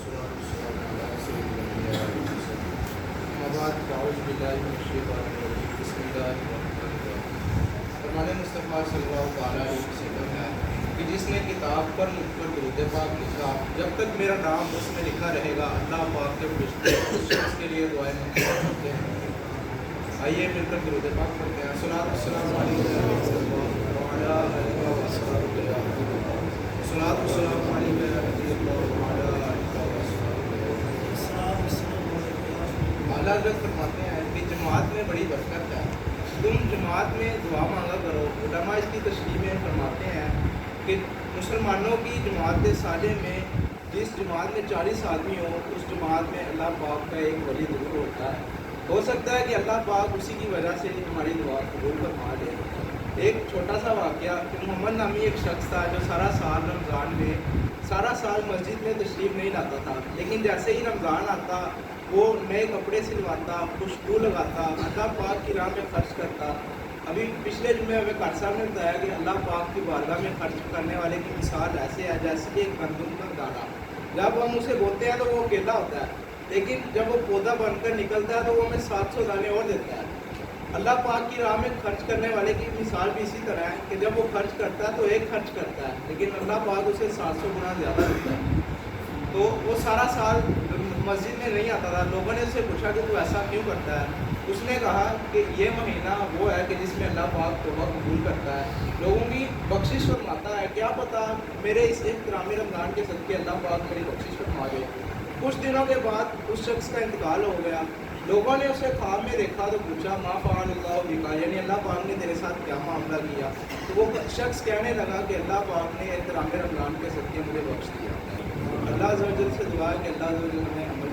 والصلاة والسلام على سيد الأنبياء والمرسلين أما بعد أعوذ بالله من الشيطان الرجيم بسم الله الرحمن الرحيم فرمان مصطفیٰ صلی اللہ تعالیٰ علیہ وسلم ہے کہ جس نے کتاب پر مجھ پر درود پاک لکھا جب تک میرا نام اس میں لکھا رہے گا اللہ پاک کے فرشتے اس شخص کے لیے دعائیں منظور کرتے ہیں۔ آئیے مل کر درود پاک پڑھتے ہیں۔ الصلاۃ والسلام علیکم وعلی آلہ وصحبہ الصلاۃ والسلام علیکم وعلی آلہ وصحبہ۔ اعلیٰ حضرت فرماتے ہیں کہ جماعت میں بڑی برکت ہے، تم جماعت میں دعا مانگا کرو۔ علماء اس کی تشریح میں فرماتے ہیں کہ مسلمانوں کی جماعت صالح میں جس جماعت میں 40 آدمی ہوں اس جماعت میں اللہ پاک کا ایک ولی ضرور ہوتا ہے۔ ہو سکتا ہے کہ اللہ پاک اسی کی وجہ سے ہماری دعا قبول فرما لے۔ ایک چھوٹا سا واقعہ کہ محمد نامی ایک شخص تھا جو سارا سال رمضان میں سارا سال مسجد میں تشریف نہیں لاتا تھا، لیکن جیسے ہی رمضان آتا وہ نئے کپڑے سلواتا، خوشبو لگاتا، اللہ پاک کی راہ میں خرچ کرتا۔ ابھی پچھلے جمعے ہمیں قاری صاحب نے بتایا کہ اللہ پاک کی بارگاہ میں خرچ کرنے والے کی مثال ایسے ہے جیسے کہ ایک گندم کا دانہ، جب ہم اسے بوتے ہیں تو وہ اکیلا ہوتا ہے، لیکن جب وہ پودا بن کر نکلتا ہے تو وہ ہمیں 700 دانے اور دیتا ہے۔ اللہ پاک کی راہ میں خرچ کرنے والے کی مثال بھی اسی طرح ہے کہ جب وہ خرچ کرتا ہے تو ایک خرچ کرتا ہے، لیکن اللہ پاک اسے 700 گنا زیادہ دیتا ہے۔ تو وہ سارا سال مسجد میں نہیں آتا تھا۔ لوگوں نے اس سے پوچھا کہ تو ایسا کیوں کرتا ہے؟ اس نے کہا کہ یہ مہینہ وہ ہے کہ جس میں اللہ پاک توبہ قبول کرتا ہے، لوگوں کی بخشش فرماتا ہے۔ کیا پتہ میرے اس احترام رمضان کے صدقے اللہ پاک میری بخشش فرما دے۔ کچھ دنوں کے بعد اس شخص کا انتقال ہو گیا۔ لوگوں نے اسے خواب میں دیکھا تو پوچھا ما فعل اللہ بک، یعنی اللہ پاک نے تیرے ساتھ کیا معاملہ کیا؟ تو وہ شخص کہنے لگا کہ اللہ پاک نے احترام رمضان کے صدقے مجھے بخش دیا۔ اللہ عز و جل سے دعا ہے کہ اللہ عز و جل ہمیں عمل